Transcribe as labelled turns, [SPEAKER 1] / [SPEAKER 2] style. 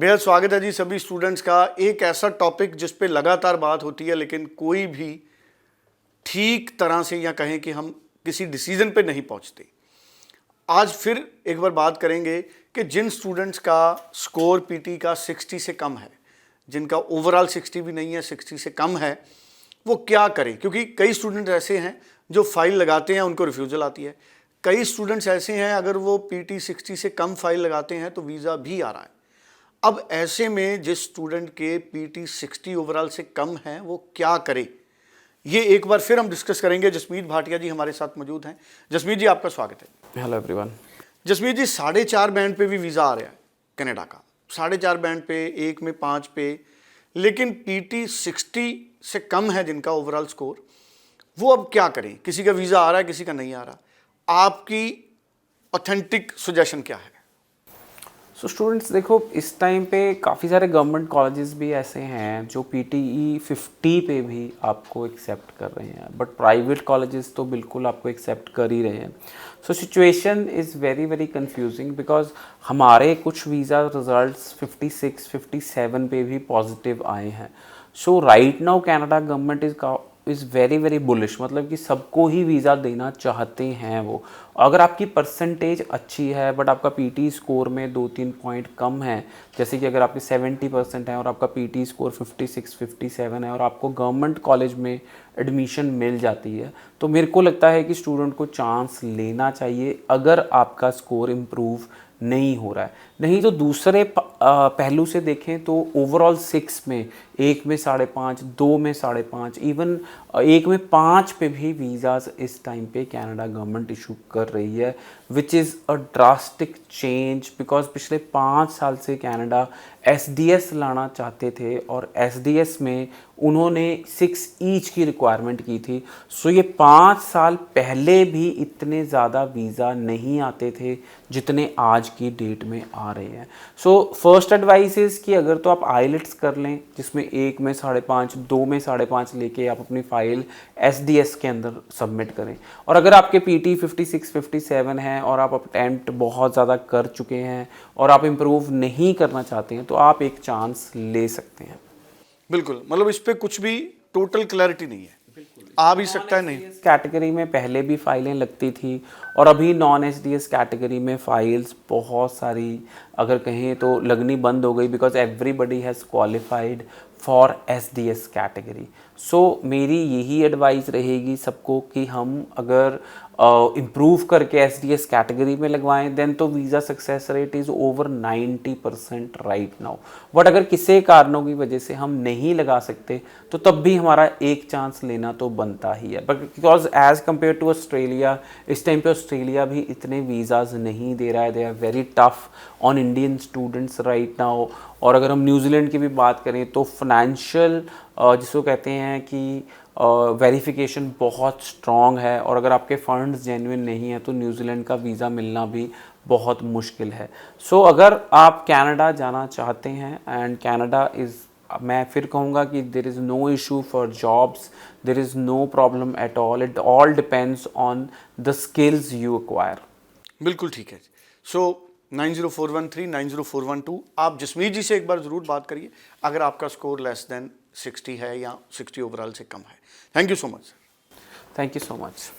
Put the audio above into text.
[SPEAKER 1] बेहद स्वागत है जी सभी स्टूडेंट्स का। एक ऐसा टॉपिक जिस पे लगातार बात होती है लेकिन कोई भी ठीक तरह से या कहें कि हम किसी डिसीजन पे नहीं पहुंचते। आज फिर एक बार बात करेंगे कि जिन स्टूडेंट्स का स्कोर पीटी का 60 से कम है, जिनका ओवरऑल 60 भी नहीं है, 60 से कम है, वो क्या करें। क्योंकि कई स्टूडेंट ऐसे हैं जो फाइल लगाते हैं उनको रिफ्यूज़ल आती है, कई स्टूडेंट्स ऐसे हैं अगर वो पीटी 60 से कम फाइल लगाते हैं तो वीज़ा भी आ रहा है। अब ऐसे में जिस स्टूडेंट के पीटी 60 ओवरऑल से कम है वो क्या करे, ये एक बार फिर हम डिस्कस करेंगे। जसमीत भाटिया जी हमारे साथ मौजूद हैं। जसमीत जी आपका स्वागत है।
[SPEAKER 2] Hello everyone.
[SPEAKER 1] Jasmeet ji 4.5 band पे भी वीज़ा आ रहा है कनाडा का, 4.5 बैंड पे, एक में 5 पे, लेकिन पीटी 60 से कम है जिनका ओवरऑल स्कोर, वो अब क्या करें। किसी का वीज़ा आ रहा है, किसी का नहीं आ रहा, आपकी ऑथेंटिक सजेशन क्या है?
[SPEAKER 2] सो स्टूडेंट्स देखो, इस टाइम पे काफ़ी सारे गवर्नमेंट कॉलेजेस भी ऐसे हैं जो पीटीई 50 पे भी आपको एक्सेप्ट कर रहे हैं, बट प्राइवेट कॉलेजेस तो बिल्कुल आपको एक्सेप्ट कर ही रहे हैं। So situation is very very confusing because हमारे कुछ वीज़ा रिजल्ट्स 56 57 पे भी पॉजिटिव आए हैं। So right now Canada government is very very bullish, मतलब कि सबको ही वीज़ा देना चाहते हैं वो। अगर आपकी परसेंटेज अच्छी है बट आपका पीटी स्कोर में 2-3 पॉइंट कम है, जैसे कि अगर आपके 70% है और आपका पीटी स्कोर 56 57 है और आपको गवर्नमेंट कॉलेज में एडमिशन मिल जाती है, तो मेरे को लगता है कि स्टूडेंट को चांस लेना चाहिए अगर आपका स्कोर इम्प्रूव नहीं हो रहा है। नहीं तो दूसरे पहलू से देखें तो ओवरऑल 6 में, एक में 5.5, 2 में 5.5, इवन एक में 5 पे भी वीज़ाज़ इस टाइम पे कनाडा गवर्नमेंट इशू कर रही है, which is a drastic change because पिछले 5 साल से कनाडा एसडीएस लाना चाहते थे और एसडीएस में उन्होंने 6 ईच की रिक्वायरमेंट की थी। सो ये 5 साल पहले भी इतने ज़्यादा वीज़ा नहीं आते थे जितने आज की डेट में आ रहे हैं। सो फर्स्ट एडवाइस इज़ कि अगर तो आप आईलेट्स कर लें जिसमें एक में 5.5, 2 में 5.5 लेके आप अपनी फ़ाइल एसडीएस के अंदर सबमिट करें। और अगर आपके पीटी 56 57 है और आप अटेम्प्ट बहुत ज़्यादा कर चुके हैं और आप इम्प्रूव नहीं करना चाहते हैं तो आप एक चांस ले सकते हैं।
[SPEAKER 1] बिल्कुल, मतलब इस पे कुछ भी टोटल क्लैरिटी नहीं है, आ भी सकता है नहीं।
[SPEAKER 2] कैटेगरी में पहले भी फाइलें लगती थी और अभी नॉन एसडीएस कैटेगरी में फाइल्स बहुत सारी अगर कहें तो लगनी बंद हो गई because everybody has qualified for SDS category. So मेरी यही एडवाइस रहेगी सबको कि हम अगर इम्प्रूव करके एसडीएस कैटेगरी में लगवाएं देन तो visa success rate is over 90% right now. But अगर किसी कारणों की वजह से हम नहीं लगा सकते तो तब भी हमारा एक चांस लेना तो बनता ही है। But because as compare to Australia, इस टाइम पे ऑस्ट्रेलिया भी इतने वीज़ाज़ नहीं दे रहा है, they are very tough on Indian students right now. और अगर हम न्यूजीलैंड की भी बात करें तो फाइनेंशियल जिसको कहते हैं कि वेरिफिकेशन बहुत स्ट्रॉन्ग है और अगर आपके फंड्स जेन्युइन नहीं है तो न्यूजीलैंड का वीज़ा मिलना भी बहुत मुश्किल है। सो अगर आप कनाडा जाना चाहते हैं एंड कनाडा इज़, मैं फिर कहूँगा कि there is no issue for jobs, there is no problem at all, it all depends on the skills you acquire.
[SPEAKER 1] बिल्कुल ठीक है। सो 904139 904112 आप जसमीत जी से एक बार ज़रूर बात करिए अगर आपका स्कोर लेस देन 60 है या 60 ओवरऑल से कम है। Thank you so much.
[SPEAKER 2] Thank you so much.